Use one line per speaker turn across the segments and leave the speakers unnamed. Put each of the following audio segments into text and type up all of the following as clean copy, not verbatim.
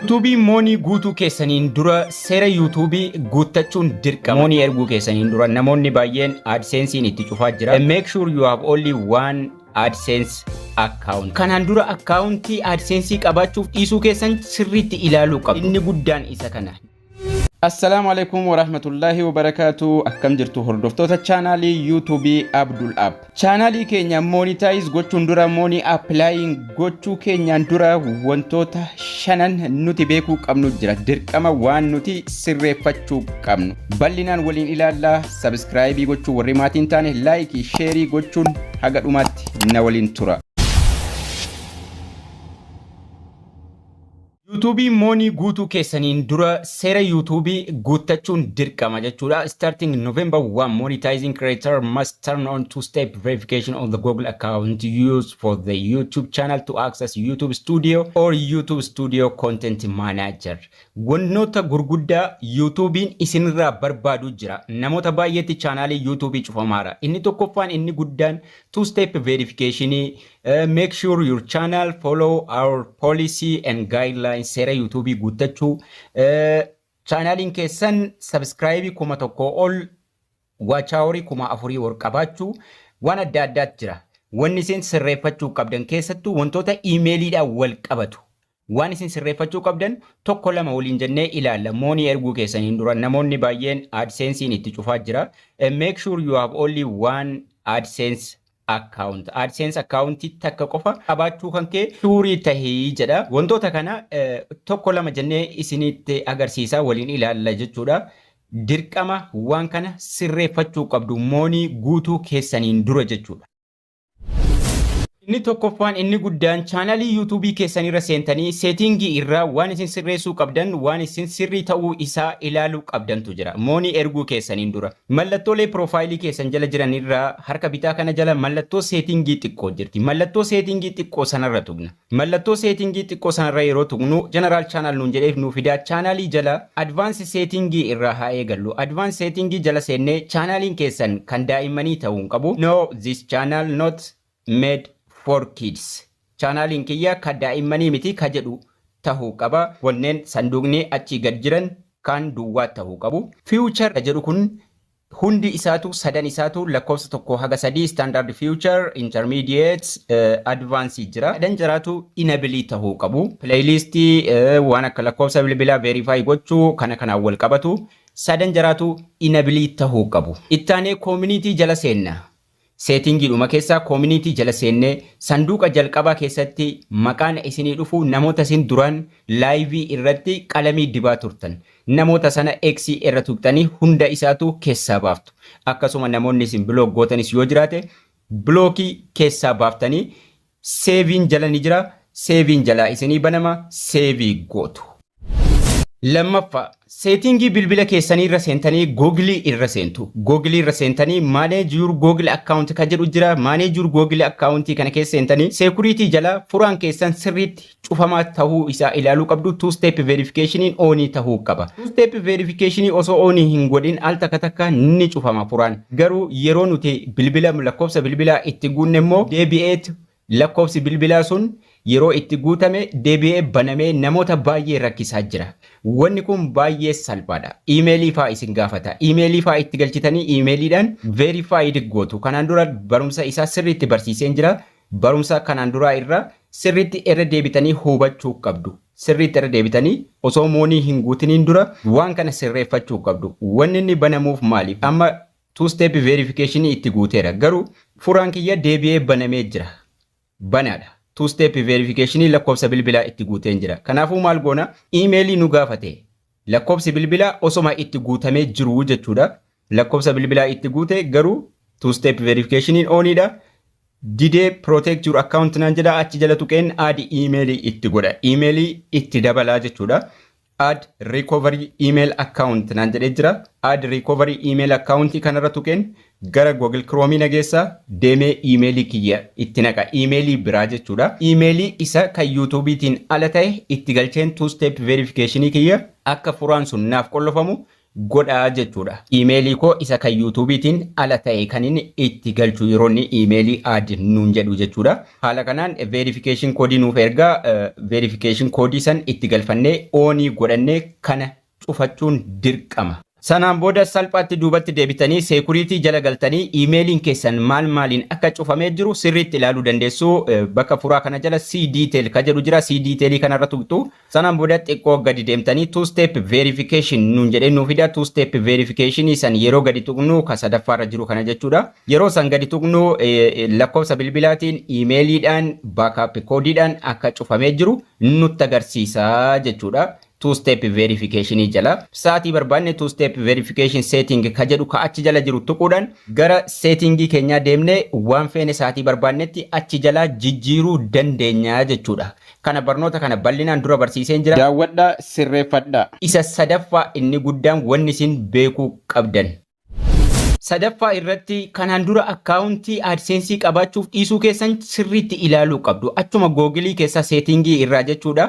YouTube money guutuu keessaniin dura seera YouTube guuttachuun dirqama. Money erguu keessaniin dura namoonni baay'een AdSense itti cufaa jira. Make sure you have only one AdSense account. Kanaan dura accountii AdSense qabaachuuf dhiisuu keessan sirriitti ilaaluu qabdu. Inni guddaan isa kana. Assalamu alaikum wa rahmatullahi wa barakatuh. Akkam jirtu hordoftoota channelii YouTube Abdul app. Channelii keenya monetize gochuun dura money applying gochuu keenyaan dura wantoota shanan nuti beekuu qabnu jira. Dirqama waan nuti sirreeffachuu qabnu. Bal'inaan waliin ilaallaa. Subscribe gochuu warri maatiin taane like share gochuun haga dhumaatti na waliin tura. YouTube money guutuu keessaniin dura seera YouTube guuttachuun dirqama jechuudha. Starting November 1, monetizing creator must turn on two-step verification on the Google account used for the YouTube channel to access YouTube Studio or YouTube Studio Content Manager. Wantoota gurguddaa YouTubein isinirraa barbaadu jira. Namoota baay'eetti channelii YouTube cufamaara. Inni tokkoffaan inni guddaan two-step verification. Make sure your channel follow our policy and guidelines. Seera YouTube guuttachuu channelin keessan subscribe kuma tokko ol watch hour kuma 4 ol qabaachuu waan adda addaatu jira. Wanni isin sirreeffachuu qabdan keessattuu wantoota emailiidhaan wal qabatu. Waan isin sirreeffachuu qabdan tokko lama waliin jennee ilaalla. Money erguu keessaniin dura namoonni baay'een AdSense itti cufaa jira. Make sure you have only one AdSense account. AdSense account takka qofa qabaachuu kan kee suurii tahii jedha. Wantoota kana tokko lama jennee isinitti agarsiisa waliin ilaalla jechuudha. Dirqama waan kana sirreeffachuu qabdu money guutuu keessaniin dura jechuudha. Inni tokkoffaan inni guddaan channelii YouTube keessanirra seentanii settingii irraa waan isin sirreessuu qabdan waan isin sirrii ta'uu isaa ilaaluu qabdantu jira. Money erguu keessaniin dura mallattoolee profaayilii keessan jala jiran irraa harka bitaa kana jala mallattoo settingii xiqqoo jirti. Mallattoo settingii xiqqoo sanarra tugna. Mallattoo settingii xiqqoo sanarra yeroo tugnu general channel nuun jedheef nuu fidaa channelii jala advance settingii irraa haa eegallu. Advance settingii jala seennee channeliin keessan kan daa'immanii ta'uu qabu. No, this channel not made for kids. Channelin kiyya ka daa'immanii miti ka jedhu tahuu qaba. Wanneen sanduuqni achi gad jiran kan duwwaa tahuu qabu. Future jedhu kun hundi isaatu sadan isaatu lakkoofsa tokko haga sadii standard future, intermediate, advanced jira. Sadan jiraatu enable tahuu qabu. Playlist waan akka lakkoofsa bilbilaa verify gochuu kana wal qabatu. Sadan jiraatu enable tahuu qabu. Ittaanee community jala seenna. Settingii dhuma keessaa community jala seennee sanduuqa jalqabaa keessatti maqaan isinii dhufu namoota isin duraan live irratti qalamii dibaa turtan namoota sana X irra tuqxanii hunda isaatu keessaa baaftu. Akkasuma namoonni isin blog gootanis yoo jiraate blockii keessaa baaftanii saving jala ni jira. Saving jala isinii banama save gootu. Lammaffaa settingii bilbila keessanii irra seentanii Google irra seentu. Google irra seentanii manage your Google account ka jedhu jira. Manage your Google account kana keessa seentanii security jala furaan keessan sirriitti cufamaa tahuu isaa ilaaluu qabdu. Two step verification on tahuu qaba. Two step verification osoo on hin godhin al takka ni cufama furaan. Garuu yeroo nuti bilbila lakkoofsa bilbilaa itti guunne immoo deebi'eet lakkoofsi bilbilaa sun yeroo itti guutame deebi'ee banamee namoota baay'ee rakkisaa jira. Wanni kun baay'ee salphaadha. Emailii faa isin gaafata. Emailii faa itti galchitanii emailiidhaan verified gootu. Kanaan dura barumsa isaa sirriitti barsiiseen jira. Barumsa kanaan dura irra sirriitti irra deebitanii hubachuu qabdu. Sirriitti irra deebitanii osoo money hin guutiniin dura waan kana sirreeffachuu qabdu. Wanni inni banamuuf maaliif? Amma two step verification itti guuteera. Garuu furaan kiyya deebi'ee banamee jira. Banaadha. Two step verification lakkoofsa bilbilaa itti guuteen jira. Kanaafuu maal goona? Emailii nu gaafate. Lakkoofsi bilbilaa osoma itti guutamee jiru jechuudha. Lakkoofsa bilbilaa itti guute garuu two step verification onidha. Didee protect your account naan jedha achi jala tuqeen add emailii itti godha. Emailii itti dabalaa jechuudha. Add recovery email account naan jedhee jira. Add recovery email account kanarra tuqeen gara Google Chrome nageessa deemee emailii kiyya itti naqa. Emailii biraa jechuudha. Emailii isa kan YouTubetiin ala ta'e itti galcheen two step verification kiyya akka furaan sun naaf qollofamu godhaa jechuudha. Iimeelii koo isa kan YouTube'itiin ala ta'e kan inni itti galchu yeroo inni iimeelii add nuun jedhu jechuudha. Haala kanaan verification code nuuf ergaa verification code san itti galfannee oonii godhannee kana cufachuun dirqama. Sanaan booda salphaatti duubatti deebitanii security jala galtanii iimeeliin keessan maaliin akka cufamee jiru sirriitti ilaaluu dandeessu. Bakka furaa kana jala C detail ka jedhu jira. C detail kanarra tuqxu. Sanaan booda xiqqoo gadi deemtanii two step verification nuun jedhee nuuf fida. Two step verification san yeroo gadi tuqnu ka sadaffaarra jiru kana jechuudha. Yeroo san gadi tuqnu lakkoofsa bilbilaatiin iimeeliidhaan backup koodiidhaan akka cufamee jiru nutti agarsiisa jechuudha. Two step verification jala saatii barbaanne two step verification setting ka jedhu ka achi jala jiru tuquudhaan gara setting keenyaa deemne waan feene saatii barbaannetti achi jala jijjiiruu dandeenya jechuudha. Kana barnoota kana bal'inaan dura barsiiseen jira. Daawwadhaa sirreeffadhaa. Isa sadaffaa inni guddaan wanni isin beekuu qabdan. Sadaffaa irratti kanaan dura akkaawuntii AdSense qabaachuuf dhiisuu keessan sirriitti ilaaluu qabdu. Achuma Google keessa setting irraa jechuudha.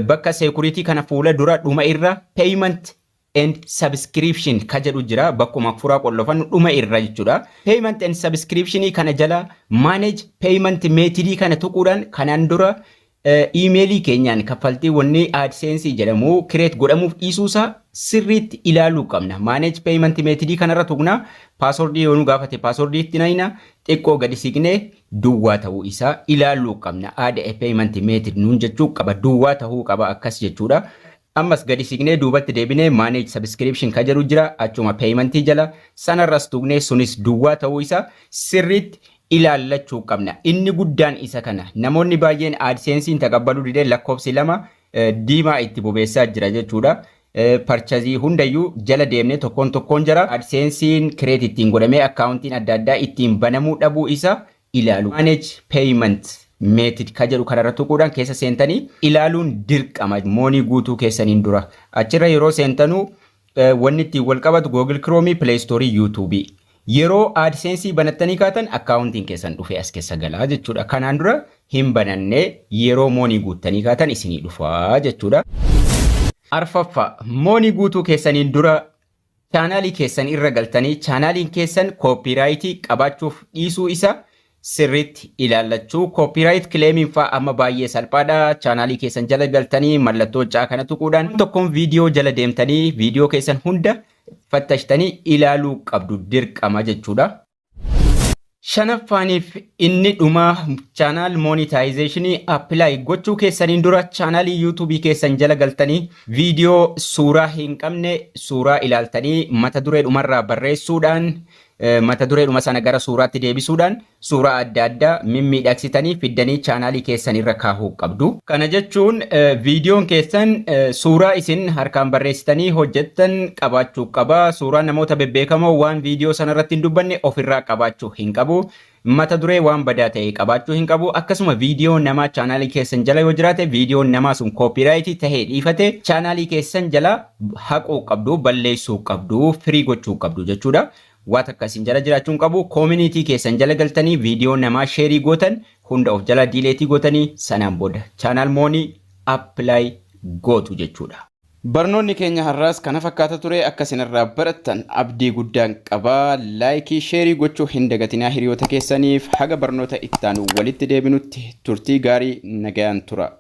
Bakka security kana fuula dura dhuma irra payment and subscription ka jedhu jira. Bakkuma furaa qollofan dhuma irra jechuudha. Payment and subscription kana jala manage payment method kana tuquudhaan kanaan dura iimeelii keenyaan kaffaltii wanni AdSense jedhamu create godhamuuf dhiisuusaa sirriitti ilaaluu qabna. Manage payment method kanarra tuqna. Password yoo nu gaafate password itti nayina xiqqoo gadi siqnee duwwaa ta'uu isaa ilaaluu qabna. Add a payment method nuun jechuu qaba. Duwwaa ta'uu qaba akkas jechuudha. Ammas gadi siqnee duubatti deebinee manage subscription ka jedhu jira. Achuma payment jala sanarras tuqnee sunis duwwaa ta'uu isaa sirriitti ilaallachuu qabna. Inni guddaan isa kana. Namoonni baay'een AdSense taqabbaluu didee lakkoofsi lama diimaa itti bobeessaa jira jechuudha. Parchazii hundayyuu jala deemne tokkoon jira. AdSense create ittiin godhamee akkaawuntiin adda addaa ittiin banamuu dhabuu isa ilaalu. Manage payment method ka jedhu kanarra tuquudhaan keessa seentanii ilaaluun dirqama moonii guutuu keessaniin dura. Achirra yeroo seentanuu wanni ittiin wal qabatu Google Chrome, Play Store, YouTube. Yeroo AdSense banattanii kaatan akkaawuntiin keessan dhufee as keessa galaa jechuudha. Kanaan dura hin bananne yeroo moonii guuttanii kaatan isinii dhufaa jechuudha. Arfaffaa moonii guutuu keessaniin dura chaanaalii keessan irra galtanii chaanaaliin keessan copyright qabaachuuf dhiisuu isa sirriitti ilaallachuu. Copyright claiming faa amma baay'ee salphaadha. Chaanaalii keessan jala galtanii mallattoo caa kana tuquudhaan tokkoon viidiyoo jala deemtanii viidiyoo keessan hunda fattashtanii ilaaluu qabdu dirqama jechuudha. Shanaffaaniif inni dhuma channel monetization apply gochuu keessaniin dura channelii YouTube keessan jala galtanii viidiyoo suuraa hin qabne suuraa ilaaltanii mata duree dhumarraa barreessuudhaan mata duree dhuma sana gara suuraatti deebisuudhaan suuraa adda addaa mimmiidhagsitanii fiddanii channelii keessan irra kaahuu qabdu. Kana jechuun viidiyoon keessan suuraa isin harkaan barreessitanii hojjettan qabaachuu qaba. Suuraa namoota bebbeekamoo waan viidiyoo sana irratti hin dubbanne ofirraa qabaachuu hin qabu. Mata duree waan badaa ta'e qabaachuu hin qabu. Akkasuma viidiyoo namaa channelii keessan jala yoo jiraate viidiyoon namaa sun copyright ta'ee dhiifate channelii keessan jala haquu qabdu, balleessuu qabdu, free gochuu qabdu jechuudha. Waan akkasiin jala jiraachuun qabu. Community keessan jala galtanii viidiyoo namaa share gootan hunda of jala delete gootanii sanaan booda channel money apply gootu jechuudha. Barnoonni keenya har'aas kana fakkaata ture. Akkasinirraa barattan abdii guddaan qaba. Like share gochuu hin dagatinaa hiriyoota keessaniif. Haga barnoota itti aanu walitti deebinutti turtii gaarii nagayaan tura.